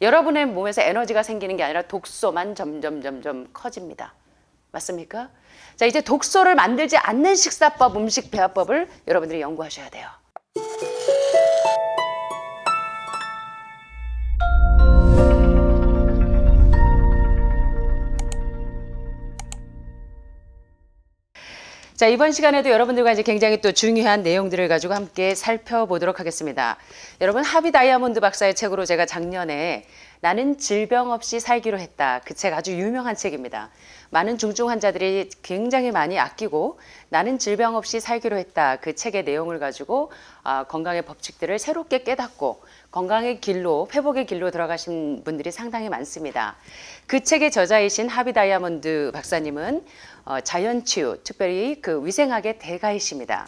여러분의 몸에서 에너지가 생기는 게 아니라 독소만 점점 커집니다. 맞습니까? 자, 이제 독소를 만들지 않는 식사법, 음식 배합법을 여러분들이 연구하셔야 돼요. 자, 이번 시간에도 여러분들과 이제 굉장히 또 중요한 내용들을 가지고 함께 살펴보도록 하겠습니다. 여러분, 하비 다이아몬드 박사의 책으로 제가 작년에 나는 질병 없이 살기로 했다. 그 책 아주 유명한 책입니다. 많은 중증 환자들이 굉장히 많이 아끼고 나는 질병 없이 살기로 했다. 그 책의 내용을 가지고 건강의 법칙들을 새롭게 깨닫고 건강의 길로, 회복의 길로 들어가신 분들이 상당히 많습니다. 그 책의 저자이신 하비 다이아몬드 박사님은 자연치유, 특별히 그 위생학의 대가이십니다.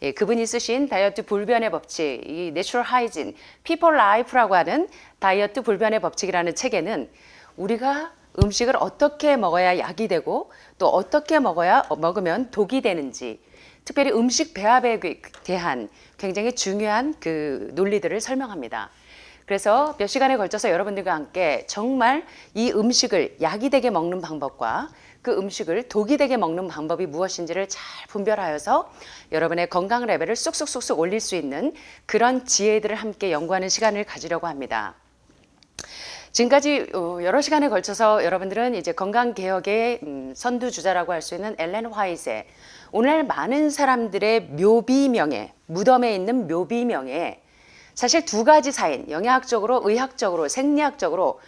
예, 그분이 쓰신 다이어트 불변의 법칙, 이 내추럴 하이진, 피플 라이프라고 하는 다이어트 불변의 법칙이라는 책에는 우리가 음식을 어떻게 먹어야 약이 되고 또 어떻게 먹으면 독이 되는지, 특별히 음식 배합에 대한 굉장히 중요한 그 논리들을 설명합니다. 그래서 몇 시간에 걸쳐서 여러분들과 함께 정말 이 음식을 약이 되게 먹는 방법과 그 음식을 독이 되게 먹는 방법이 무엇인지를 잘 분별하여서 여러분의 건강 레벨을 쑥쑥 올릴 수 있는 그런 지혜들을 함께 연구하는 시간을 가지려고 합니다. 지금까지 여러 시간에 걸쳐서 여러분들은 이제 건강개혁의 선두주자라고 할 수 있는 엘렌 화이트의 오늘 많은 사람들의 묘비명에, 무덤에 있는 묘비명에 사실 두 가지 사인, 영양학적으로, 의학적으로, 생리학적으로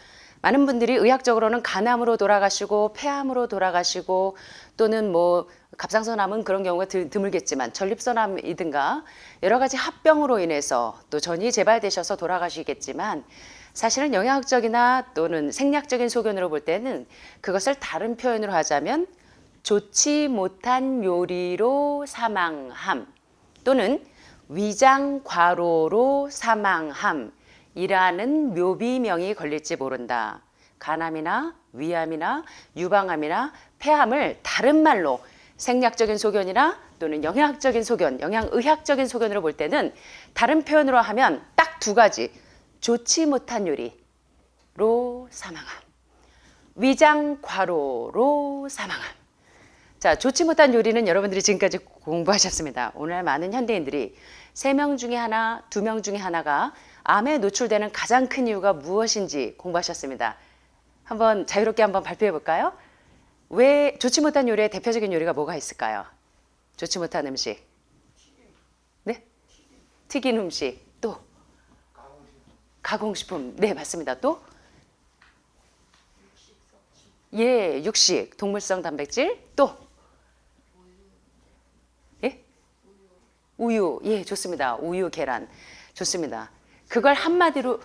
많은 분들이 의학적으로는 간암으로 돌아가시고 폐암으로 돌아가시고 또는 뭐 갑상선암은 그런 경우가 드물겠지만 전립선암이든가 여러 가지 합병으로 인해서 또 전이 재발되셔서 돌아가시겠지만 사실은 영양학적이나 또는 생리학적인 소견으로 볼 때는 그것을 다른 표현으로 하자면 좋지 못한 요리로 사망함 또는 위장과로로 사망함이라는 묘비명이 걸릴지 모른다. 간암이나 위암이나 유방암이나 폐암을 다른 말로 생리학적인 소견이나 또는 영양학적인 소견, 영양의학적인 소견으로 볼 때는 다른 표현으로 하면 딱 두 가지. 좋지 못한 요리로 사망함. 위장과로로 사망함. 자, 좋지 못한 요리는 여러분들이 지금까지 공부하셨습니다. 오늘 많은 현대인들이 3명 중에 하나, 2명 중에 하나가 암에 노출되는 가장 큰 이유가 무엇인지 공부하셨습니다. 한번 자유롭게 한번 발표해 볼까요? 왜 좋지 못한 요리의 대표적인 요리가 뭐가 있을까요? 좋지 못한 음식. 네? 튀긴 음식. 또? 가공식품. 네, 맞습니다. 또? 예, 육식, 동물성 단백질. 또? 예? 우유. 예, 좋습니다. 우유, 계란. 좋습니다. 그걸 한마디로,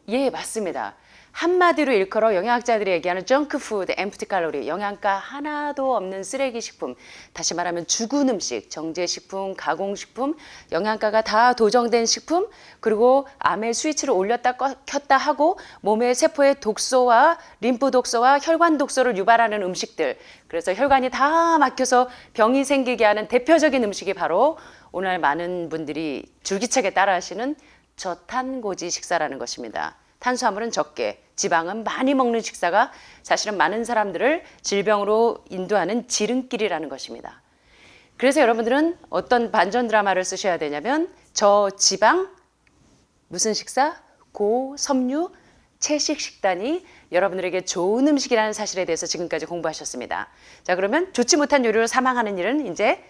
예, 맞습니다. 한마디로 일컬어 영양학자들이 얘기하는 정크푸드, 엠프티 칼로리, 영양가 하나도 없는 쓰레기 식품, 다시 말하면 죽은 음식, 정제식품, 가공식품, 영양가가 다 도정된 식품, 그리고 암의 스위치를 올렸다 켰다 하고 몸의 세포의 독소와 림프 독소와 혈관 독소를 유발하는 음식들, 그래서 혈관이 다 막혀서 병이 생기게 하는 대표적인 음식이 바로 오늘 많은 분들이 줄기차게 따라하시는 저탄고지 식사라는 것입니다. 탄수화물은 적게, 지방은 많이 먹는 식사가 사실은 많은 사람들을 질병으로 인도하는 지름길이라는 것입니다. 그래서 여러분들은 어떤 반전 드라마를 쓰셔야 되냐면 저지방, 무슨 식사? 고섬유, 채식 식단이 여러분들에게 좋은 음식이라는 사실에 대해서 지금까지 공부하셨습니다. 자, 그러면 좋지 못한 요리로 사망하는 일은 이제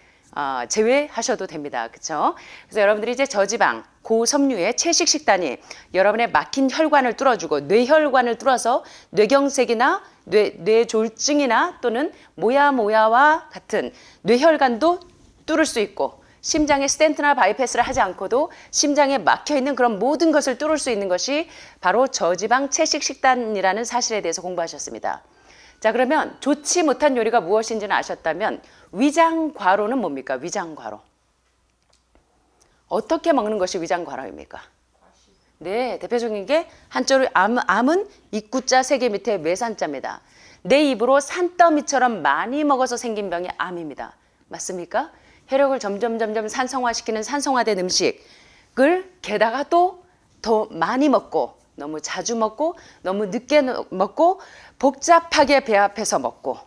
제외하셔도 됩니다. 그렇죠? 그래서 여러분들이 이제 저지방, 고섬유의 채식 식단이 여러분의 막힌 혈관을 뚫어주고 뇌혈관을 뚫어서 뇌경색이나 뇌졸중이나 또는 모야와 같은 뇌혈관도 뚫을 수 있고 심장에 스텐트나 바이패스를 하지 않고도 심장에 막혀있는 그런 모든 것을 뚫을 수 있는 것이 바로 저지방 채식 식단이라는 사실에 대해서 공부하셨습니다. 자, 그러면 좋지 못한 요리가 무엇인지는 아셨다면 위장과로는 뭡니까? 위장과로. 어떻게 먹는 것이 위장과로입니까? 네, 대표적인 게 한쪽으로 암은 입구자 3개 밑에 외산자입니다. 내 입으로 산더미처럼 많이 먹어서 생긴 병이 암입니다. 맞습니까? 혈액을 점점 산성화시키는 산성화된 음식을 게다가 또 더 많이 먹고 너무 자주 먹고 너무 늦게 먹고 복잡하게 배합해서 먹고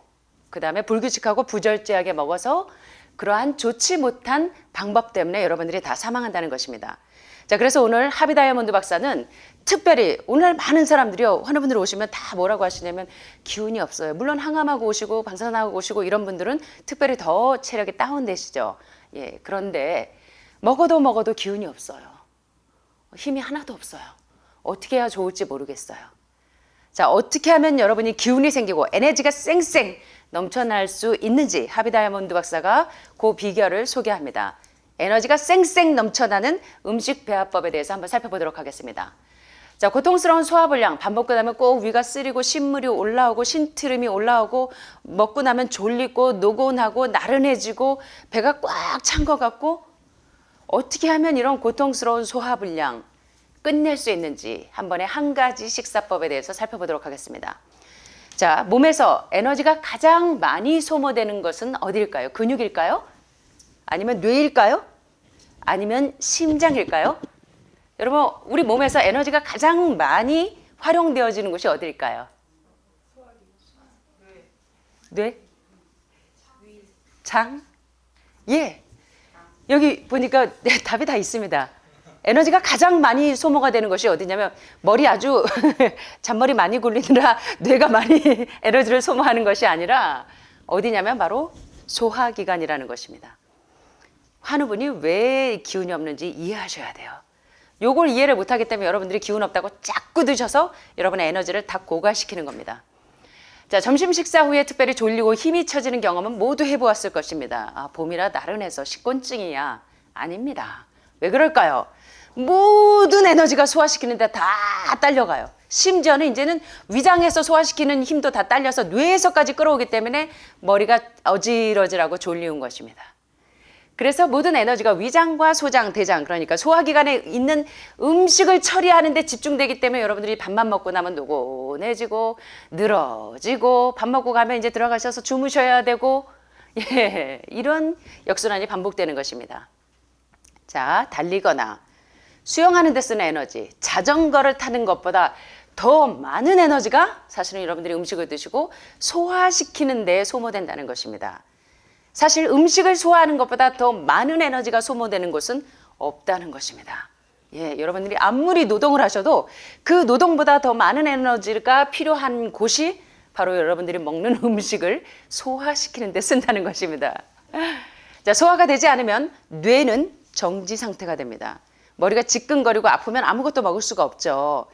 그다음에 불규칙하고 부절제하게 먹어서 그러한 좋지 못한 방법 때문에 여러분들이 다 사망한다는 것입니다. 자, 그래서 오늘 하비 다이아몬드 박사는 특별히 오늘 많은 사람들이요, 환우분들 오시면 다 뭐라고 하시냐면 기운이 없어요. 물론 항암하고 오시고 방사선하고 오시고 이런 분들은 특별히 더 체력이 다운되시죠. 예, 그런데 먹어도 기운이 없어요. 힘이 하나도 없어요. 어떻게 해야 좋을지 모르겠어요. 자, 어떻게 하면 여러분이 기운이 생기고 에너지가 쌩쌩 넘쳐날 수 있는지 하비 다이아몬드 박사가 그 비결을 소개합니다. 에너지가 쌩쌩 넘쳐나는 음식 배합법에 대해서 한번 살펴보도록 하겠습니다. 자, 고통스러운 소화불량, 밥 먹고 나면 꼭 위가 쓰리고 신물이 올라오고 신트름이 올라오고 먹고 나면 졸리고 노곤하고 나른해지고 배가 꽉 찬 것 같고 어떻게 하면 이런 고통스러운 소화불량 끝낼 수 있는지 한 번에 한 가지 식사법에 대해서 살펴보도록 하겠습니다. 자, 몸에서 에너지가 가장 많이 소모되는 것은 어디일까요? 근육일까요? 아니면 뇌일까요? 아니면 심장일까요? 여러분, 우리 몸에서 에너지가 가장 많이 활용되어지는 곳이 어디일까요? 뇌? 장? 예. 여기 보니까 답이 다 있습니다. 에너지가 가장 많이 소모가 되는 것이 어디냐면 머리 아주 잔머리 많이 굴리느라 뇌가 많이 에너지를 소모하는 것이 아니라 어디냐면 바로 소화기관이라는 것입니다. 환우분이 왜 기운이 없는지 이해하셔야 돼요. 요걸 이해를 못하기 때문에 여러분들이 기운 없다고 자꾸 드셔서 여러분의 에너지를 다 고갈시키는 겁니다. 자, 점심 식사 후에 특별히 졸리고 힘이 처지는 경험은 모두 해보았을 것입니다. 아, 봄이라 나른해서 식곤증이야. 아닙니다. 왜 그럴까요? 모든 에너지가 소화시키는데 다 딸려가요. 심지어는 이제는 위장에서 소화시키는 힘도 다 딸려서 뇌에서까지 끌어오기 때문에 머리가 어지러지라고 졸리운 것입니다. 그래서 모든 에너지가 위장과 소장, 대장, 그러니까 소화기관에 있는 음식을 처리하는 데 집중되기 때문에 여러분들이 밥만 먹고 나면 노곤해지고 늘어지고 밥 먹고 가면 이제 들어가셔서 주무셔야 되고 예, 이런 역순환이 반복되는 것입니다. 자, 달리거나 수영하는 데 쓰는 에너지, 자전거를 타는 것보다 더 많은 에너지가 사실은 여러분들이 음식을 드시고 소화시키는 데 소모된다는 것입니다. 사실 음식을 소화하는 것보다 더 많은 에너지가 소모되는 곳은 없다는 것입니다. 예, 여러분들이 아무리 노동을 하셔도 그 노동보다 더 많은 에너지가 필요한 곳이 바로 여러분들이 먹는 음식을 소화시키는 데 쓴다는 것입니다. 자, 소화가 되지 않으면 뇌는 정지 상태가 됩니다. 머리가 지끈거리고 아프면 아무것도 먹을 수가 없죠.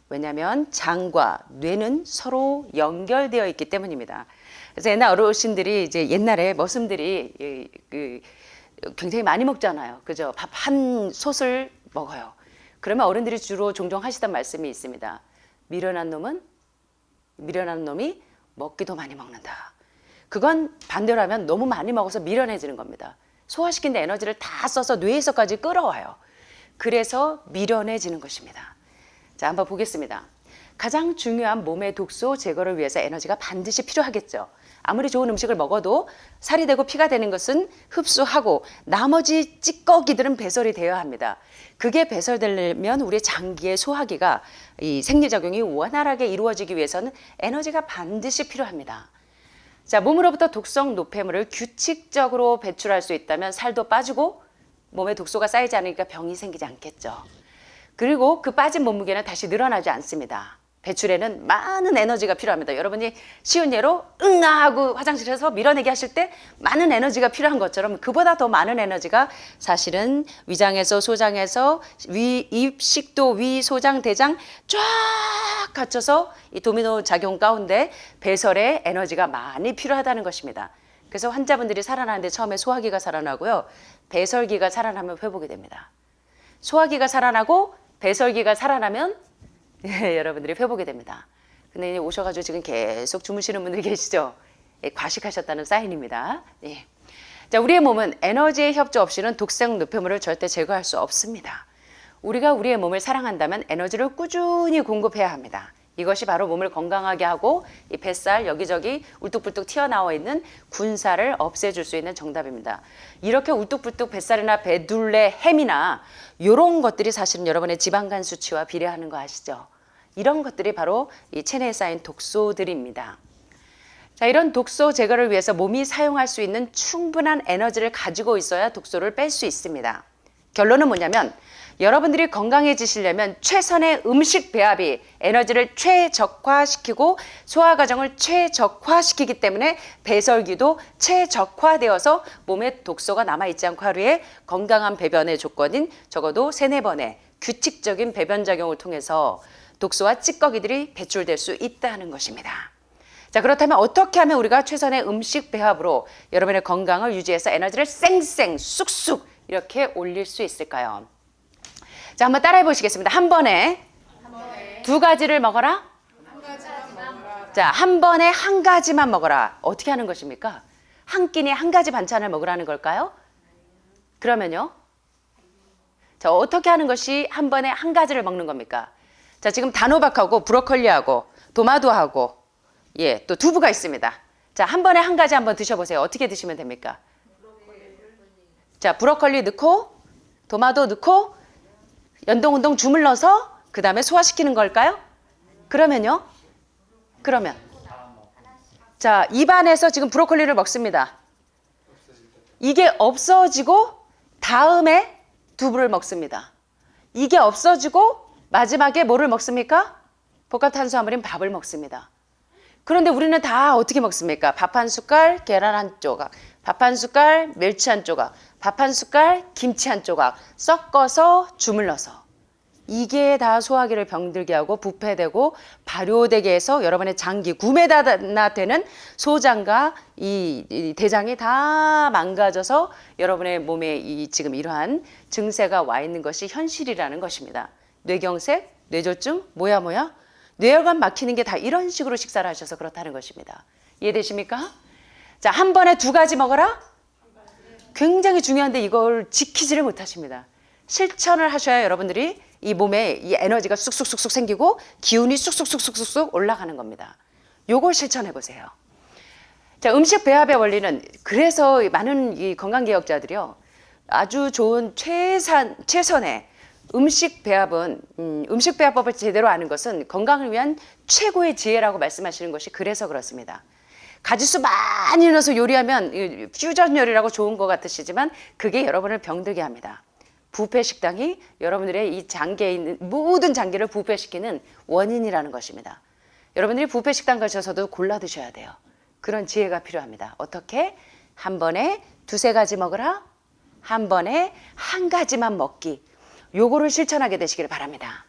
왜냐하면 장과 뇌는 서로 연결되어 있기 때문입니다. 그래서 옛날 어르신들이 이제 옛날에 머슴들이 굉장히 많이 먹잖아요. 그죠? 밥 한 솥을 먹어요. 그러면 어른들이 주로 종종 하시던 말씀이 있습니다. 미련한 놈이 먹기도 많이 먹는다. 그건 반대로 하면 너무 많이 먹어서 미련해지는 겁니다. 소화시킨 데 에너지를 다 써서 뇌에서까지 끌어와요. 그래서 미련해지는 것입니다. 자, 한번 보겠습니다. 가장 중요한 몸의 독소 제거를 위해서 에너지가 반드시 필요하겠죠. 아무리 좋은 음식을 먹어도 살이 되고 피가 되는 것은 흡수하고 나머지 찌꺼기들은 배설이 되어야 합니다. 그게 배설되려면 우리 장기의 소화기가 이 생리작용이 원활하게 이루어지기 위해서는 에너지가 반드시 필요합니다. 자, 몸으로부터 독성 노폐물을 규칙적으로 배출할 수 있다면 살도 빠지고 몸에 독소가 쌓이지 않으니까 병이 생기지 않겠죠. 그리고 그 빠진 몸무게는 다시 늘어나지 않습니다. 배출에는 많은 에너지가 필요합니다. 여러분이 쉬운 예로 응아 하고 화장실에서 밀어내기 하실 때 많은 에너지가 필요한 것처럼 그보다 더 많은 에너지가 사실은 위장에서 소장에서 입, 식도, 위, 소장, 대장 쫙 갖춰서 이 도미노 작용 가운데 배설에 에너지가 많이 필요하다는 것입니다. 그래서 환자분들이 살아나는데 처음에 소화기가 살아나고요. 배설기가 살아나면 회복이 됩니다. 소화기가 살아나고 배설기가 살아나면 예, 여러분들이 회복이 됩니다. 근데 오셔가지고 지금 계속 주무시는 분들이 계시죠? 예, 과식하셨다는 사인입니다. 예. 자, 우리의 몸은 에너지의 협조 없이는 독성 노폐물을 절대 제거할 수 없습니다. 우리가 우리의 몸을 사랑한다면 에너지를 꾸준히 공급해야 합니다. 이것이 바로 몸을 건강하게 하고 이 뱃살 여기저기 울뚝불뚝 튀어나와 있는 군살을 없애줄 수 있는 정답입니다. 이렇게 울뚝불뚝 뱃살이나 배둘레 햄이나 이런 것들이 사실은 여러분의 지방간 수치와 비례하는 거 아시죠? 이런 것들이 바로 이 체내에 쌓인 독소들입니다. 자, 이런 독소 제거를 위해서 몸이 사용할 수 있는 충분한 에너지를 가지고 있어야 독소를 뺄 수 있습니다. 결론은 뭐냐면 여러분들이 건강해지시려면 최선의 음식 배합이 에너지를 최적화시키고 소화 과정을 최적화시키기 때문에 배설기도 최적화되어서 몸에 독소가 남아있지 않고 하루에 건강한 배변의 조건인 적어도 3-4번의 규칙적인 배변 작용을 통해서 독소와 찌꺼기들이 배출될 수 있다는 것입니다. 자, 그렇다면 어떻게 하면 우리가 최선의 음식 배합으로 여러분의 건강을 유지해서 에너지를 쌩쌩 쑥쑥 이렇게 올릴 수 있을까요? 자, 한번 따라해 보시겠습니다. 한 번에 두 가지를 먹어라. 자, 한 번에 한 가지만 먹어라. 어떻게 하는 것입니까? 한 끼니 한 가지 반찬을 먹으라는 걸까요? 그러면요. 자, 어떻게 하는 것이 한 번에 한 가지를 먹는 겁니까? 자, 지금 단호박하고 브로콜리하고 도마도하고 예, 또 두부가 있습니다. 자, 한 번에 한 가지 한번 드셔보세요. 어떻게 드시면 됩니까? 자, 브로콜리 넣고 도마도 넣고 연동운동 주물러서 그 다음에 소화시키는 걸까요? 그러면요? 그러면 자, 입안에서 지금 브로콜리를 먹습니다. 이게 없어지고 다음에 두부를 먹습니다. 이게 없어지고 마지막에 뭐를 먹습니까? 복합탄수화물인 밥을 먹습니다. 그런데 우리는 다 어떻게 먹습니까? 밥 한 숟갈, 계란 한 조각, 밥 한 숟갈, 멸치 한 조각, 밥 한 숟갈, 김치 한 조각 섞어서 주물러서 이게 다 소화기를 병들게 하고 부패되고 발효되게 해서 여러분의 장기 구매나 되는 소장과 이 대장이 다 망가져서 여러분의 몸에 이 지금 이러한 증세가 와 있는 것이 현실이라는 것입니다. 뇌경색, 뇌졸중, 뭐야? 뇌혈관 막히는 게 다 이런 식으로 식사를 하셔서 그렇다는 것입니다. 이해되십니까? 자, 한 번에 두 가지 먹어라? 굉장히 중요한데 이걸 지키지를 못하십니다. 실천을 하셔야 여러분들이 이 몸에 이 에너지가 쑥쑥쑥쑥 생기고 기운이 쑥쑥쑥쑥쑥 올라가는 겁니다. 요걸 실천해 보세요. 자, 음식 배합의 원리는 그래서 많은 이 건강개혁자들이요. 아주 좋은 최선의 음식 배합은 음식 배합법을 제대로 아는 것은 건강을 위한 최고의 지혜라고 말씀하시는 것이 그래서 그렇습니다. 가지수 많이 넣어서 요리하면 퓨전 요리라고 좋은 것 같으시지만 그게 여러분을 병들게 합니다. 부패 식당이 여러분들의 이 장기에 있는 모든 장기를 부패시키는 원인이라는 것입니다. 여러분들이 부패 식당 가셔서도 골라 드셔야 돼요. 그런 지혜가 필요합니다. 어떻게? 한 번에 2-3가지 먹으라. 한 번에 한 가지만 먹기. 요거를 실천하게 되시길 바랍니다.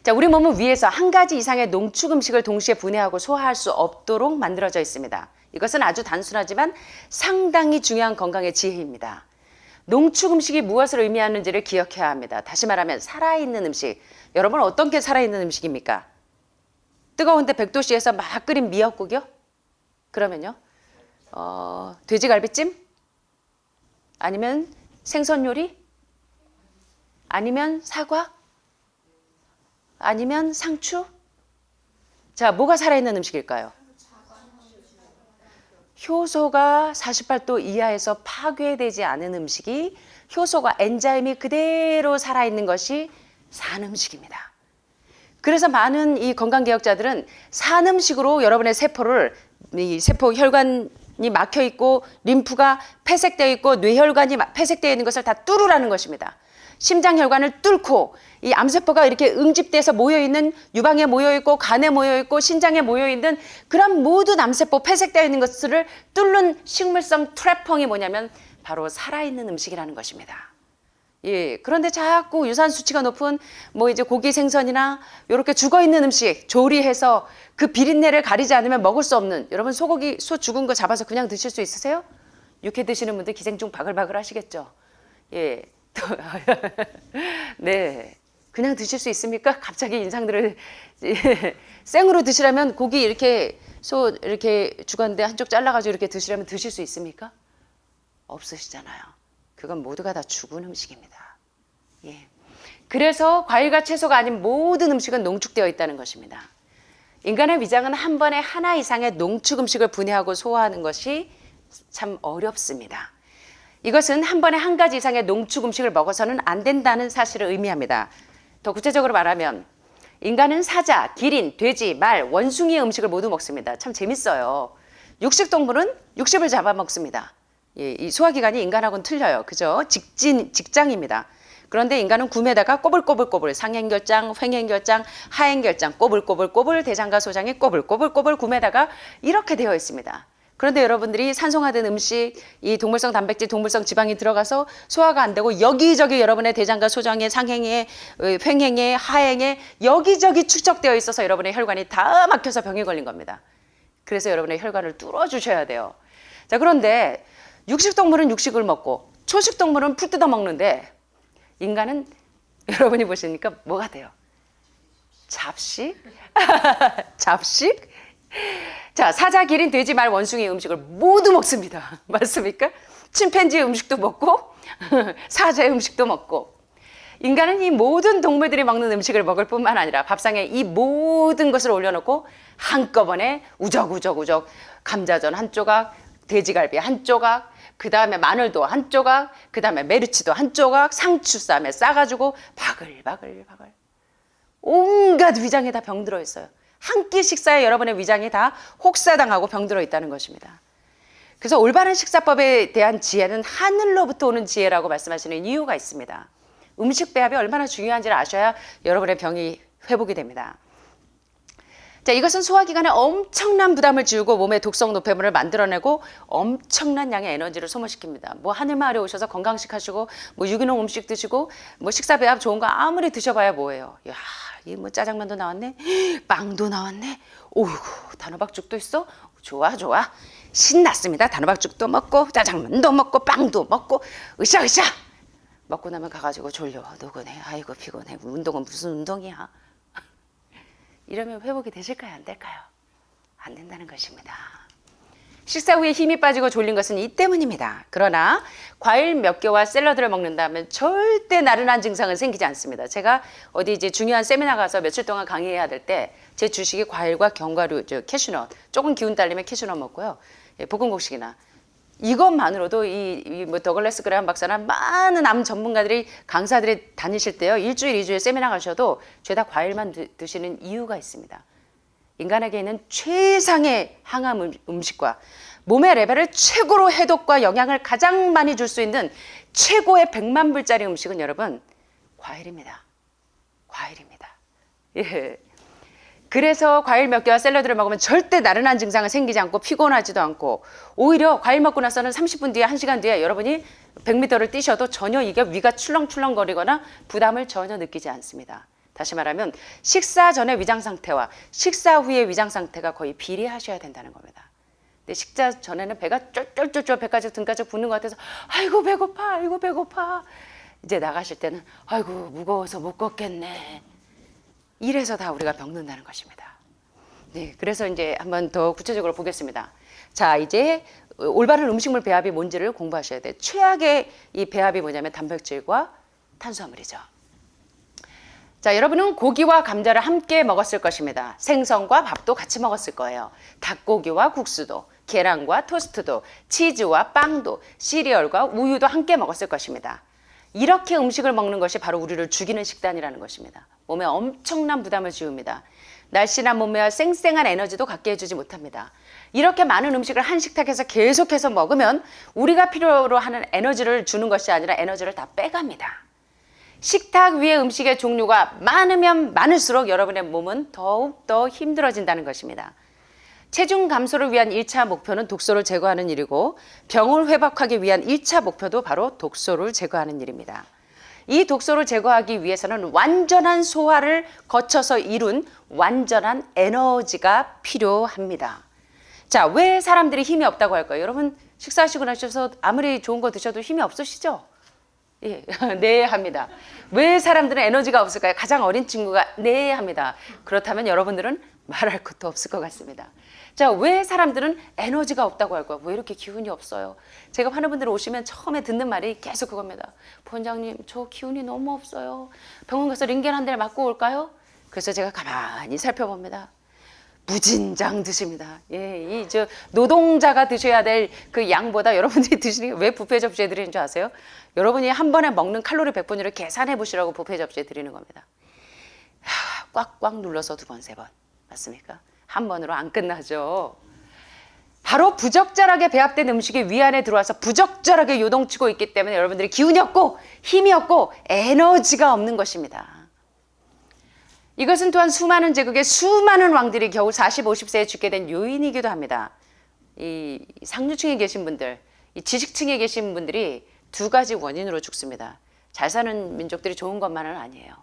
자, 우리 몸은 위에서 한 가지 이상의 농축 음식을 동시에 분해하고 소화할 수 없도록 만들어져 있습니다. 이것은 아주 단순하지만 상당히 중요한 건강의 지혜입니다. 농축 음식이 무엇을 의미하는지를 기억해야 합니다. 다시 말하면 살아있는 음식. 여러분 어떤 게 살아있는 음식입니까? 뜨거운데 100도씨에서 막 끓인 미역국이요? 그러면요? 돼지갈비찜? 아니면 생선 요리? 아니면 사과? 아니면 상추? 자, 뭐가 살아있는 음식일까요? 효소가 48도 이하에서 파괴되지 않은 음식이 효소가 엔자임이 그대로 살아있는 것이 산 음식입니다. 그래서 많은 이 건강개혁자들은 산 음식으로 여러분의 세포를 이 세포 혈관이 막혀 있고 림프가 폐색되어 있고 뇌혈관이 폐색되어 있는 것을 다 뚫으라는 것입니다. 심장혈관을 뚫고 이 암세포가 이렇게 응집돼서 모여있는 유방에 모여있고 간에 모여있고 신장에 모여있는 그런 모든 암세포 폐색되어 있는 것들을 뚫는 식물성 트래펑이 뭐냐면 바로 살아있는 음식이라는 것입니다. 예, 그런데 자꾸 유산 수치가 높은 뭐 이제 고기 생선이나 이렇게 죽어있는 음식 조리해서 그 비린내를 가리지 않으면 먹을 수 없는 여러분 소고기 소 죽은 거 잡아서 그냥 드실 수 있으세요? 육회 드시는 분들 기생충 바글바글 하시겠죠? 예. 네, 그냥 드실 수 있습니까? 갑자기 인상들을 생으로 드시라면 고기 이렇게 소 이렇게 죽었는데 한쪽 잘라가지고 이렇게 드시라면 드실 수 있습니까? 없으시잖아요. 그건 모두가 다 죽은 음식입니다. 예. 그래서 과일과 채소가 아닌 모든 음식은 농축되어 있다는 것입니다. 인간의 위장은 한 번에 하나 이상의 농축 음식을 분해하고 소화하는 것이 참 어렵습니다. 이것은 한 번에 한 가지 이상의 농축 음식을 먹어서는 안 된다는 사실을 의미합니다. 더 구체적으로 말하면 인간은 사자, 기린, 돼지, 말, 원숭이의 음식을 모두 먹습니다. 참 재밌어요. 육식동물은 육식을 잡아먹습니다. 예, 이 소화기관이 인간하고는 틀려요. 그죠? 직장입니다. 그런데 인간은 구매다가 꼬불꼬불꼬불 상행결장, 횡행결장, 하행결장, 꼬불꼬불꼬불 대장과 소장이 꼬불꼬불꼬불 구매다가 이렇게 되어 있습니다. 그런데 여러분들이 산성화된 음식, 이 동물성 단백질, 동물성 지방이 들어가서 소화가 안 되고 여기저기 여러분의 대장과 소장에 상행에, 횡행에, 하행에 여기저기 축적되어 있어서 여러분의 혈관이 다 막혀서 병이 걸린 겁니다. 그래서 여러분의 혈관을 뚫어주셔야 돼요. 자, 그런데 육식동물은 육식을 먹고 초식동물은 풀 뜯어 먹는데 인간은 여러분이 보시니까 뭐가 돼요? 잡식? 잡식? 자, 사자, 기린, 돼지, 말, 원숭이 음식을 모두 먹습니다. 맞습니까? 침팬지 음식도 먹고 사자의 음식도 먹고 인간은 이 모든 동물들이 먹는 음식을 먹을 뿐만 아니라 밥상에 이 모든 것을 올려놓고 한꺼번에 우적우적 감자전 한 조각, 돼지갈비 한 조각, 그 다음에 마늘도 한 조각, 그 다음에 메르치도 한 조각, 상추쌈에 싸가지고 바글바글 온갖 위장에 다 병들어 있어요. 한 끼 식사에 여러분의 위장이 다 혹사당하고 병들어 있다는 것입니다. 그래서 올바른 식사법에 대한 지혜는 하늘로부터 오는 지혜라고 말씀하시는 이유가 있습니다. 음식 배합이 얼마나 중요한지를 아셔야 여러분의 병이 회복이 됩니다. 자, 이것은 소화기관에 엄청난 부담을 지우고 몸의 독성 노폐물을 만들어내고 엄청난 양의 에너지를 소모시킵니다. 뭐 하늘마을에 오셔서 건강식 하시고 뭐 유기농 음식 드시고 뭐 식사 배합 좋은 거 아무리 드셔봐야 뭐예요. 야, 이 뭐 짜장면도 나왔네, 빵도 나왔네, 오이구 단호박죽도 있어. 좋아 신났습니다. 단호박죽도 먹고 짜장면도 먹고 빵도 먹고 으쌰 먹고 나면 가가지고 졸려 노곤해. 아이고 피곤해. 운동은 무슨 운동이야. 이러면 회복이 되실까요? 안 될까요? 안 된다는 것입니다. 식사 후에 힘이 빠지고 졸린 것은 이 때문입니다. 그러나 과일 몇 개와 샐러드를 먹는다면 절대 나른한 증상은 생기지 않습니다. 제가 어디 이제 중요한 세미나 가서 며칠 동안 강의해야 될 때 제 주식이 과일과 견과류, 캐슈넛, 조금 기운 딸리면 캐슈넛 먹고요. 예, 볶음곡식이나 이것만으로도 뭐 더글래스 그레함 박사나 많은 암 전문가들이 강사들이 다니실 때요. 일주일, 2주일 세미나 가셔도 죄다 과일만 드시는 이유가 있습니다. 인간에게 있는 최상의 항암 음식과 몸의 레벨을 최고로 해독과 영양을 가장 많이 줄 수 있는 최고의 100만 불짜리 음식은 여러분 과일입니다. 과일입니다. 예. 그래서 과일 몇 개와 샐러드를 먹으면 절대 나른한 증상은 생기지 않고 피곤하지도 않고 오히려 과일 먹고 나서는 30분 뒤에 1시간 뒤에 여러분이 100m를 뛰셔도 전혀 이게 위가 출렁출렁거리거나 부담을 전혀 느끼지 않습니다. 다시 말하면 식사 전의 위장 상태와 식사 후의 위장 상태가 거의 비례하셔야 된다는 겁니다. 근데 식사 전에는 배가 쫄쫄쫄쫄 배까지 등까지 붓는 것 같아서 아이고 배고파 이제 나가실 때는 아이고 무거워서 못 걷겠네. 이래서 다 우리가 병든다는 것입니다. 네, 그래서 이제 한번 더 구체적으로 보겠습니다. 자, 이제 올바른 음식물 배합이 뭔지를 공부하셔야 돼요. 최악의 이 배합이 뭐냐면 단백질과 탄수화물이죠. 자, 여러분은 고기와 감자를 함께 먹었을 것입니다. 생선과 밥도 같이 먹었을 거예요. 닭고기와 국수도, 계란과 토스트도, 치즈와 빵도, 시리얼과 우유도 함께 먹었을 것입니다. 이렇게 음식을 먹는 것이 바로 우리를 죽이는 식단이라는 것입니다. 몸에 엄청난 부담을 지웁니다. 날씬한 몸매와 쌩쌩한 에너지도 갖게 해주지 못합니다. 이렇게 많은 음식을 한 식탁에서 계속해서 먹으면 우리가 필요로 하는 에너지를 주는 것이 아니라 에너지를 다 빼갑니다. 식탁 위의 음식의 종류가 많으면 많을수록 여러분의 몸은 더욱더 힘들어진다는 것입니다. 체중 감소를 위한 1차 목표는 독소를 제거하는 일이고 병을 회복하기 위한 1차 목표도 바로 독소를 제거하는 일입니다. 이 독소를 제거하기 위해서는 완전한 소화를 거쳐서 이룬 완전한 에너지가 필요합니다. 자, 왜 사람들이 힘이 없다고 할까요? 여러분 식사하시고 나셔서 아무리 좋은 거 드셔도 힘이 없으시죠? 예, 네 합니다. 왜 사람들은 에너지가 없을까요? 가장 어린 친구가 네 합니다. 그렇다면 여러분들은 말할 것도 없을 것 같습니다. 자, 왜 사람들은 에너지가 없다고 할까요? 왜 이렇게 기운이 없어요? 제가 하는 분들 오시면 처음에 듣는 말이 계속 그겁니다. 부원장님, 저 기운이 너무 없어요. 병원 가서 링겐 한 대를 맞고 올까요? 그래서 제가 가만히 살펴봅니다. 무진장 드십니다. 예, 노동자가 드셔야 될 그 양보다 여러분들이 드시는 게 왜 뷔페 접시에 드리는 줄 아세요? 여러분이 한 번에 먹는 칼로리 100분위를 계산해 보시라고 뷔페 접시에 드리는 겁니다. 꽉꽉 눌러서 2번, 3번. 맞습니까? 한 번으로 안 끝나죠. 바로 부적절하게 배합된 음식이 위 안에 들어와서 부적절하게 요동치고 있기 때문에 여러분들이 기운이 없고 힘이 없고 에너지가 없는 것입니다. 이것은 또한 수많은 제국의 수많은 왕들이 겨우 40, 50세에 죽게 된 요인이기도 합니다. 이 상류층에 계신 분들, 이 지식층에 계신 분들이 2가지 원인으로 죽습니다. 잘 사는 민족들이 좋은 것만은 아니에요.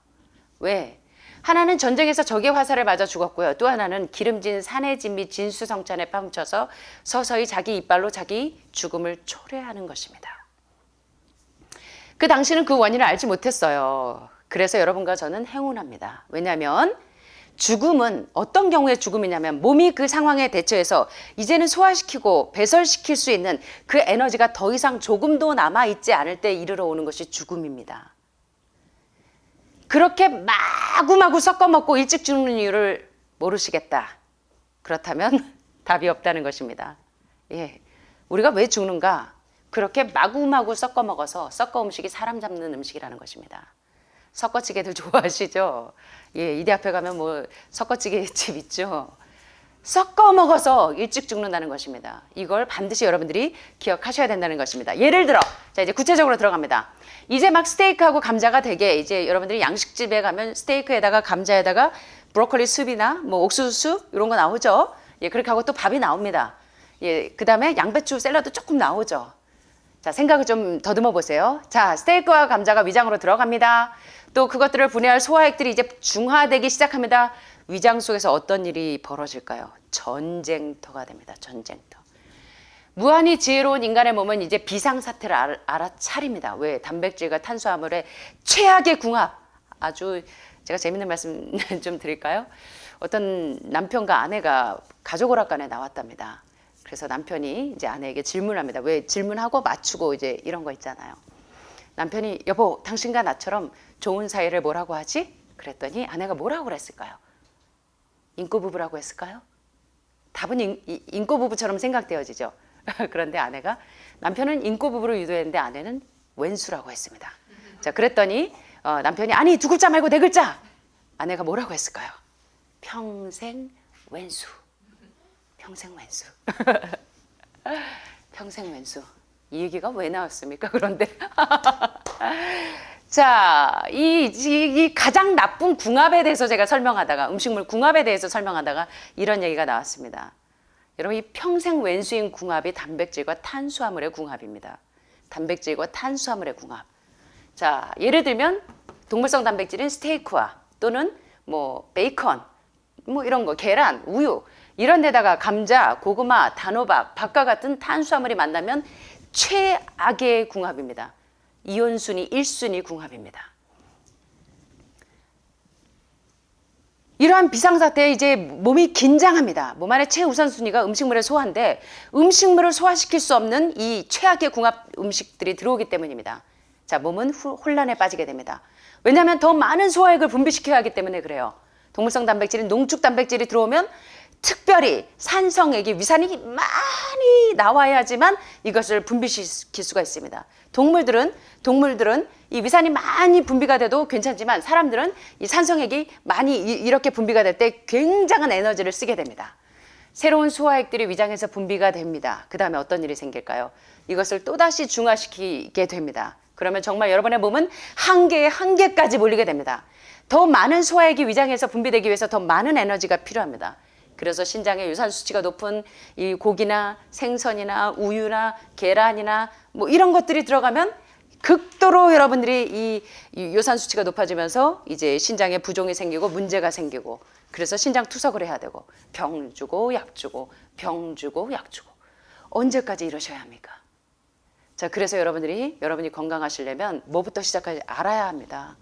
왜? 하나는 전쟁에서 적의 화살을 맞아 죽었고요. 또 하나는 기름진 산해진 및 진수성찬에 파묻혀서 서서히 자기 이빨로 자기 죽음을 초래하는 것입니다. 그 당시는 그 원인을 알지 못했어요. 그래서 여러분과 저는 행운합니다. 왜냐하면 죽음은 어떤 경우에 죽음이냐면 몸이 그 상황에 대처해서 이제는 소화시키고 배설시킬 수 있는 그 에너지가 더 이상 조금도 남아있지 않을 때 이르러 오는 것이 죽음입니다. 그렇게 마구마구 섞어 먹고 일찍 죽는 이유를 모르시겠다. 그렇다면 답이 없다는 것입니다. 예, 우리가 왜 죽는가? 그렇게 마구마구 섞어 먹어서 섞어 음식이 사람 잡는 음식이라는 것입니다. 섞어찌개들 좋아하시죠? 예, 이대 앞에 가면 뭐 섞어찌개 집 있죠? 섞어 먹어서 일찍 죽는다는 것입니다. 이걸 반드시 여러분들이 기억하셔야 된다는 것입니다. 예를 들어, 자, 이제 구체적으로 들어갑니다. 이제 막 스테이크하고 감자가 되게 이제 여러분들이 양식집에 가면 스테이크에다가 감자에다가 브로콜리 숲이나 뭐 옥수수 숲 이런 거 나오죠? 예, 그렇게 하고 또 밥이 나옵니다. 예, 그 다음에 양배추 샐러드 조금 나오죠? 자, 생각을 좀 더듬어 보세요. 자, 스테이크와 감자가 위장으로 들어갑니다. 또 그것들을 분해할 소화액들이 이제 중화되기 시작합니다. 위장 속에서 어떤 일이 벌어질까요? 전쟁터가 됩니다. 전쟁터. 무한히 지혜로운 인간의 몸은 이제 비상사태를 알아차립니다. 왜? 단백질과 탄수화물의 최악의 궁합. 아주 제가 재밌는 말씀 좀 드릴까요? 어떤 남편과 아내가 가족 오락관에 나왔답니다. 그래서 남편이 이제 아내에게 질문을 합니다. 왜? 질문하고 맞추고 이제 이런 거 있잖아요. 남편이 여보, 당신과 나처럼 좋은 사이를 뭐라고 하지? 그랬더니 아내가 뭐라고 그랬을까요? 인꼬부부라고 했을까요? 답은 인꼬부부처럼 생각되어지죠. 그런데 아내가 남편은 인꼬부부로 유도했는데 아내는 왼수라고 했습니다. 자, 그랬더니 남편이 아니 2글자 말고 4글자. 아내가 뭐라고 했을까요? 평생 왼수. 평생 왼수. 평생 왼수. 이 얘기가 왜 나왔습니까? 그런데 자, 이 가장 나쁜 궁합에 대해서 제가 설명하다가 음식물 궁합에 대해서 설명하다가 이런 얘기가 나왔습니다. 여러분, 이 평생 왼수인 궁합이 단백질과 탄수화물의 궁합입니다. 단백질과 탄수화물의 궁합. 자, 예를 들면 동물성 단백질인 스테이크와 또는 뭐 베이컨, 뭐 이런 거, 계란, 우유 이런 데다가 감자, 고구마, 단호박, 밥과 같은 탄수화물이 만나면 최악의 궁합입니다. 이온순위 1순위 궁합입니다. 이러한 비상사태에 이제 몸이 긴장합니다. 몸 안에 최우선순위가 음식물의 소화인데 음식물을 소화시킬 수 없는 이 최악의 궁합 음식들이 들어오기 때문입니다. 자, 몸은 혼란에 빠지게 됩니다. 왜냐하면 더 많은 소화액을 분비시켜야 하기 때문에 그래요. 동물성 단백질인 농축 단백질이 들어오면 특별히 산성액이 위산이 많이 나와야지만 이것을 분비시킬 수가 있습니다. 동물들은 이 위산이 많이 분비가 돼도 괜찮지만 사람들은 이 산성액이 많이 이렇게 분비가 될 때 굉장한 에너지를 쓰게 됩니다. 새로운 소화액들이 위장에서 분비가 됩니다. 그 다음에 어떤 일이 생길까요? 이것을 또다시 중화시키게 됩니다. 그러면 정말 여러분의 몸은 한계의 한계까지 몰리게 됩니다. 더 많은 소화액이 위장에서 분비되기 위해서 더 많은 에너지가 필요합니다. 그래서 신장의 유산 수치가 높은 이 고기나 생선이나 우유나 계란이나 뭐 이런 것들이 들어가면 극도로 여러분들이 이 유산 수치가 높아지면서 이제 신장에 부종이 생기고 문제가 생기고 그래서 신장 투석을 해야 되고 병 주고 약 주고 병 주고 약 주고 언제까지 이러셔야 합니까? 자, 그래서 여러분이 건강하시려면 뭐부터 시작할지 알아야 합니다.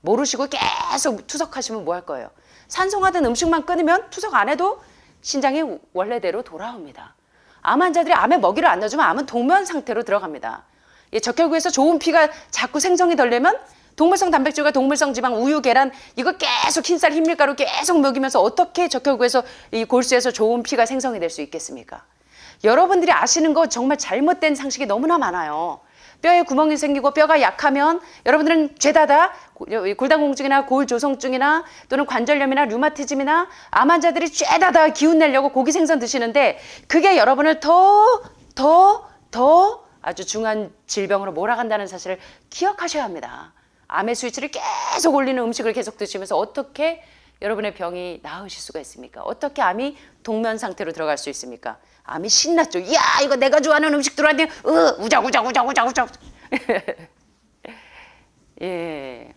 모르시고 계속 투석하시면 뭐 할 거예요? 산성화된 음식만 끊으면 투석 안 해도 신장이 원래대로 돌아옵니다. 암 환자들이 암에 먹이를 안 넣어주면 암은 동면 상태로 들어갑니다. 적혈구에서 좋은 피가 자꾸 생성이 되려면 동물성 단백질과 동물성 지방, 우유, 계란 이거 계속 흰쌀, 흰밀가루 계속 먹이면서 어떻게 적혈구에서 이 골수에서 좋은 피가 생성이 될 수 있겠습니까? 여러분들이 아시는 거 정말 잘못된 상식이 너무나 많아요. 뼈에 구멍이 생기고 뼈가 약하면 여러분들은 죄다다 골다공증이나 골조성증이나 또는 관절염이나 류마티즘이나 암 환자들이 죄다다 기운 내려고 고기 생선 드시는데 그게 여러분을 더 아주 중한 질병으로 몰아간다는 사실을 기억하셔야 합니다. 암의 스위치를 계속 올리는 음식을 계속 드시면서 어떻게 여러분의 병이 나으실 수가 있습니까? 어떻게 암이 동면 상태로 들어갈 수 있습니까? 암이 신났죠. 이야, 이거 내가 좋아하는 음식 들어왔는데 우작. 예.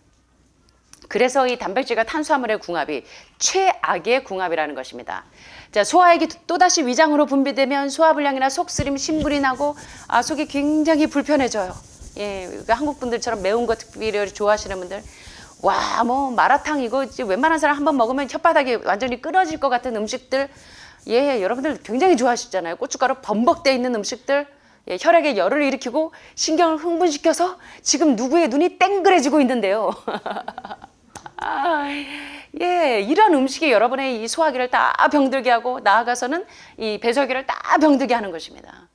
그래서 이 단백질과 탄수화물의 궁합이 최악의 궁합이라는 것입니다. 자, 소화액이 또다시 위장으로 분비되면 소화불량이나 속쓰림, 심불이 나고 속이 굉장히 불편해져요. 예, 그러니까 한국 분들처럼 매운 거 특별히 좋아하시는 분들, 와, 뭐 마라탕 이거 웬만한 사람 한번 먹으면 혓바닥이 완전히 끊어질 것 같은 음식들, 예, 여러분들 굉장히 좋아하시잖아요. 고춧가루 범벅돼 있는 음식들, 예, 혈액에 열을 일으키고 신경을 흥분시켜서 지금 누구의 눈이 땡그레지고 있는데요. 예, 이런 음식이 여러분의 이 소화기를 다 병들게 하고 나아가서는 이 배설기를 다 병들게 하는 것입니다.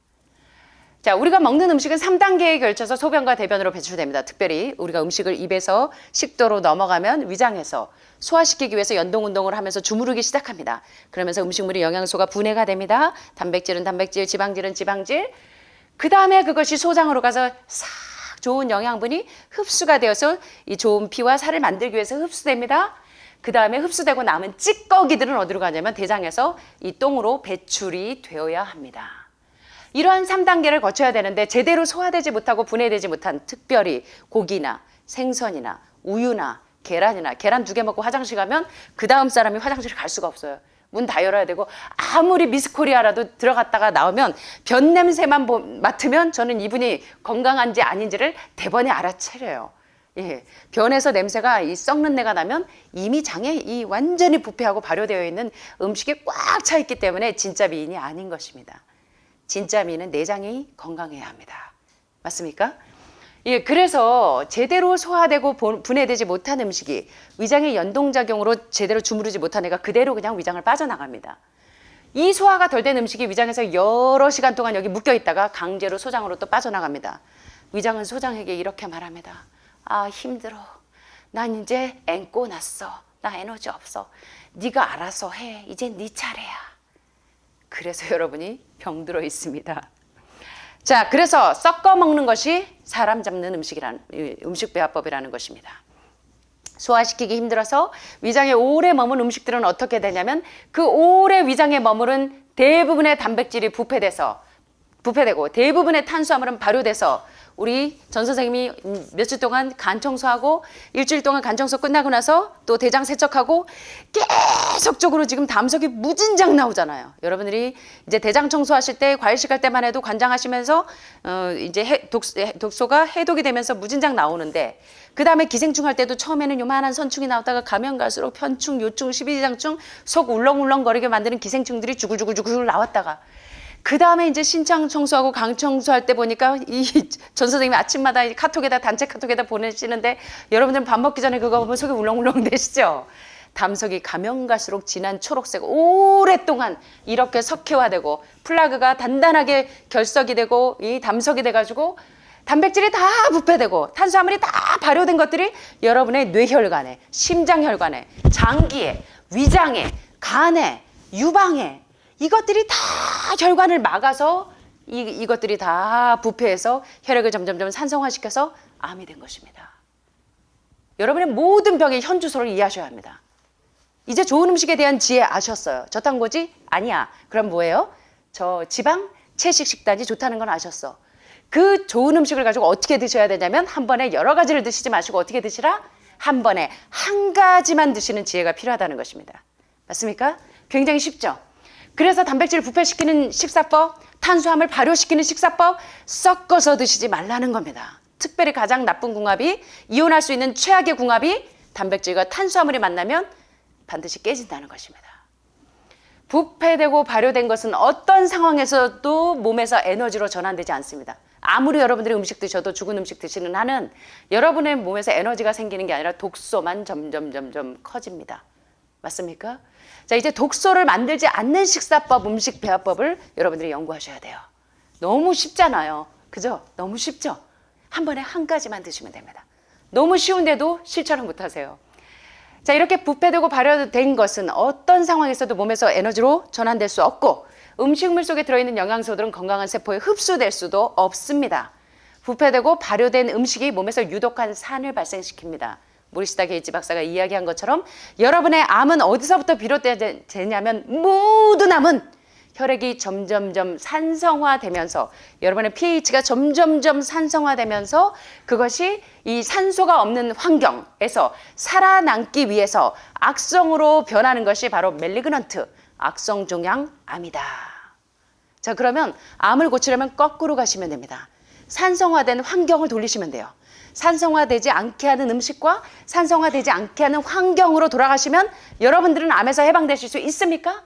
자, 우리가 먹는 음식은 3단계에 걸쳐서 소변과 대변으로 배출됩니다. 특별히 우리가 음식을 입에서 식도로 넘어가면 위장에서 소화시키기 위해서 연동운동을 하면서 주무르기 시작합니다. 그러면서 음식물이 영양소가 분해가 됩니다. 단백질은 단백질, 지방질은 지방질. 그 다음에 그것이 소장으로 가서 싹 좋은 영양분이 흡수가 되어서 이 좋은 피와 살을 만들기 위해서 흡수됩니다. 그 다음에 흡수되고 남은 찌꺼기들은 어디로 가냐면 대장에서 이 똥으로 배출이 되어야 합니다. 이러한 3단계를 거쳐야 되는데 제대로 소화되지 못하고 분해되지 못한 특별히 고기나 생선이나 우유나 계란이나 계란 2개 먹고 화장실 가면 그 다음 사람이 화장실을 갈 수가 없어요. 문 다 열어야 되고 아무리 미스코리아라도 들어갔다가 나오면 변 냄새만 맡으면 저는 이분이 건강한지 아닌지를 대번에 알아차려요. 예, 변에서 냄새가 이 썩는 내가 나면 이미 장에 이 완전히 부패하고 발효되어 있는 음식이 꽉 차 있기 때문에 진짜 미인이 아닌 것입니다. 진짜 미인은 내장이 건강해야 합니다. 맞습니까? 예, 그래서 제대로 소화되고 분해되지 못한 음식이 위장의 연동작용으로 제대로 주무르지 못한 애가 그대로 그냥 위장을 빠져나갑니다. 이 소화가 덜 된 음식이 위장에서 여러 시간 동안 여기 묶여 있다가 강제로 소장으로 또 빠져나갑니다. 위장은 소장에게 이렇게 말합니다. 아, 힘들어. 난 이제 앵꼬 났어. 나 에너지 없어. 네가 알아서 해. 이제 네 차례야. 그래서 여러분이 병들어 있습니다. 자, 그래서 섞어 먹는 것이 사람 잡는 음식 배합법이라는 것입니다. 소화시키기 힘들어서 위장에 오래 머문 음식들은 어떻게 되냐면 그 오래 위장에 머무른 대부분의 단백질이 부패되고 대부분의 탄수화물은 발효돼서 우리 전 선생님이 며칠 동안 간 청소하고 일주일 동안 간 청소 끝나고 나서 또 대장 세척하고 계속적으로 지금 담석이 무진장 나오잖아요. 여러분들이 이제 대장 청소하실 때 과일식 할 때만 해도 관장하시면서 이제 독소가 해독이 되면서 무진장 나오는데 그 다음에 기생충 할 때도 처음에는 요만한 선충이 나오다가 가면 갈수록 편충, 요충, 십이지장충 속 울렁울렁거리게 만드는 기생충들이 주글주글 나왔다가 그 다음에 이제 신장 청소하고 강 청소할 때 보니까 이 전 선생님이 아침마다 카톡에다 단체 카톡에다 보내시는데 여러분들은 밥 먹기 전에 그거 보면 속이 울렁울렁 되시죠? 담석이 가면 갈수록 진한 초록색 오랫동안 이렇게 석회화되고 플라그가 단단하게 결석이 되고 이 담석이 돼가지고 단백질이 다 부패되고 탄수화물이 다 발효된 것들이 여러분의 뇌혈관에, 심장혈관에, 장기에, 위장에, 간에, 유방에 이것들이 다 혈관을 막아서 이것들이 다 부패해서 혈액을 점점점 산성화시켜서 암이 된 것입니다. 여러분의 모든 병의 현주소를 이해하셔야 합니다. 이제 좋은 음식에 대한 지혜 아셨어요. 저탄고지? 아니야. 그럼 뭐예요? 저 지방, 채식 식단이 좋다는 건 아셨어. 그 좋은 음식을 가지고 어떻게 드셔야 되냐면 한 번에 여러 가지를 드시지 마시고 어떻게 드시라? 한 번에 한 가지만 드시는 지혜가 필요하다는 것입니다. 맞습니까? 굉장히 쉽죠? 그래서 단백질을 부패시키는 식사법, 탄수화물 발효시키는 식사법 섞어서 드시지 말라는 겁니다. 특별히 가장 나쁜 궁합이 이혼할 수 있는 최악의 궁합이 단백질과 탄수화물이 만나면 반드시 깨진다는 것입니다. 부패되고 발효된 것은 어떤 상황에서도 몸에서 에너지로 전환되지 않습니다. 아무리 여러분들이 음식 드셔도 죽은 음식 드시는 한은 여러분의 몸에서 에너지가 생기는 게 아니라 독소만 점점 커집니다. 맞습니까? 자, 이제 독소를 만들지 않는 식사법, 음식 배합법을 여러분들이 연구하셔야 돼요. 너무 쉽잖아요. 그죠? 너무 쉽죠? 한 번에 한 가지만 드시면 됩니다. 너무 쉬운데도 실천을 못하세요. 자, 이렇게 부패되고 발효된 것은 어떤 상황에서도 몸에서 에너지로 전환될 수 없고 음식물 속에 들어있는 영양소들은 건강한 세포에 흡수될 수도 없습니다. 부패되고 발효된 음식이 몸에서 유독한 산을 발생시킵니다. 모리시다 게이지 박사가 이야기한 것처럼 여러분의 암은 어디서부터 비롯되냐면 모든 암은 혈액이 점점점 산성화되면서 여러분의 pH가 점점점 산성화되면서 그것이 이 산소가 없는 환경에서 살아남기 위해서 악성으로 변하는 것이 바로 멜리그넌트, 악성종양 암이다. 자, 그러면 암을 고치려면 거꾸로 가시면 됩니다. 산성화된 환경을 돌리시면 돼요. 산성화되지 않게 하는 음식과 산성화되지 않게 하는 환경으로 돌아가시면 여러분들은 암에서 해방되실 수 있습니까?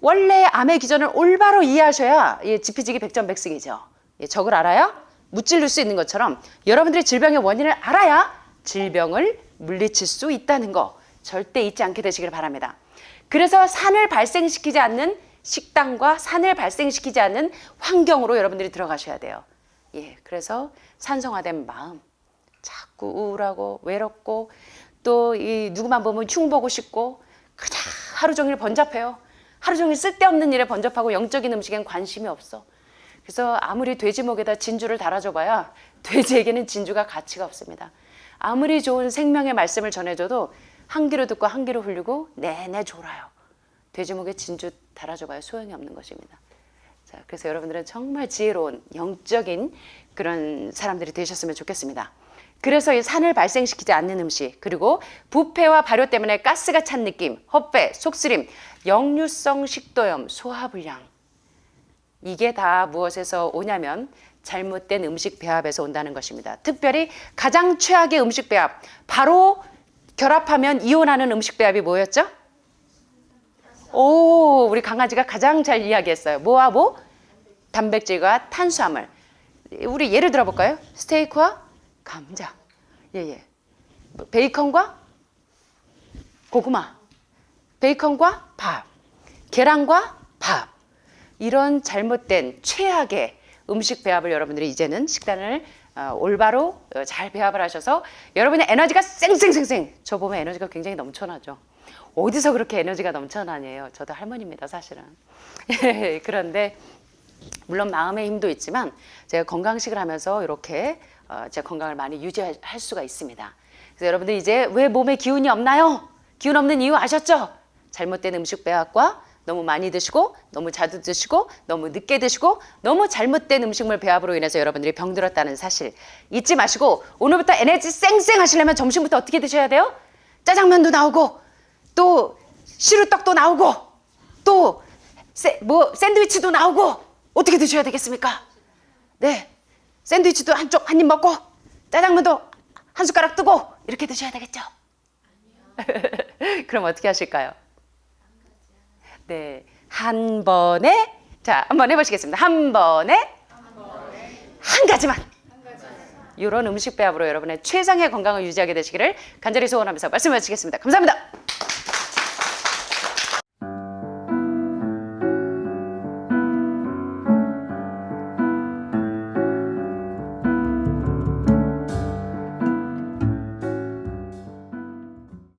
원래 암의 기전을 올바로 이해하셔야 지피지기 백전백승이죠. 적을 알아야 무찔릴 수 있는 것처럼 여러분들의 질병의 원인을 알아야 질병을 물리칠 수 있다는 거 절대 잊지 않게 되시길 바랍니다. 그래서 산을 발생시키지 않는 식단과 산을 발생시키지 않는 환경으로 여러분들이 들어가셔야 돼요. 그래서 산성화된 마음, 자꾸 우울하고 외롭고 또 이 누구만 보면 흉보고 싶고 그냥 하루 종일 번잡해요. 하루 종일 쓸데없는 일에 번잡하고 영적인 음식엔 관심이 없어. 그래서 아무리 돼지목에다 진주를 달아줘봐야 돼지에게는 진주가 가치가 없습니다. 아무리 좋은 생명의 말씀을 전해줘도 한 귀로 듣고 한 귀로 흘리고 내내 졸아요. 돼지목에 진주 달아줘봐야 소용이 없는 것입니다. 자, 그래서 여러분들은 정말 지혜로운 영적인 그런 사람들이 되셨으면 좋겠습니다. 그래서 이 산을 발생시키지 않는 음식, 그리고 부패와 발효 때문에 가스가 찬 느낌, 헛배, 속쓰림, 역류성 식도염, 소화불량, 이게 다 무엇에서 오냐면 잘못된 음식 배합에서 온다는 것입니다. 특별히 가장 최악의 음식 배합, 바로 결합하면 이혼하는 음식 배합이 뭐였죠? 오, 우리 강아지가 가장 잘 이야기했어요. 뭐와 뭐? 단백질과 탄수화물. 우리 예를 들어 볼까요? 스테이크와 감자, 베이컨과 고구마, 베이컨과 밥, 계란과 밥. 이런 잘못된 최악의 음식 배합을 여러분들이 이제는 식단을 올바로 잘 배합을 하셔서 여러분의 에너지가 쌩쌩쌩쌩, 저 보면 에너지가 굉장히 넘쳐나죠. 어디서 그렇게 에너지가 넘쳐나냐요. 저도 할머니입니다, 사실은. 그런데 물론 마음의 힘도 있지만 제가 건강식을 하면서 이렇게 제 건강을 많이 유지할 수가 있습니다. 그래서 여러분들 이제 왜 몸에 기운이 없나요? 기운 없는 이유 아셨죠? 잘못된 음식 배합과 너무 많이 드시고 너무 자주 드시고 너무 늦게 드시고 너무 잘못된 음식물 배합으로 인해서 여러분들이 병들었다는 사실 잊지 마시고 오늘부터 에너지 쌩쌩 하시려면 점심부터 어떻게 드셔야 돼요? 짜장면도 나오고 또 시루떡도 나오고 또 샌드위치도 나오고 어떻게 드셔야 되겠습니까? 네, 샌드위치도 한쪽 한 입 먹고 짜장면도 한 숟가락 뜨고 이렇게 드셔야 되겠죠? 그럼 어떻게 하실까요? 네, 한 번에 자, 한번 해보시겠습니다. 한 번에 한 가지만. 이런 음식 배합으로 여러분의 최상의 건강을 유지하게 되시기를 간절히 소원하면서 말씀 마치겠습니다. 감사합니다.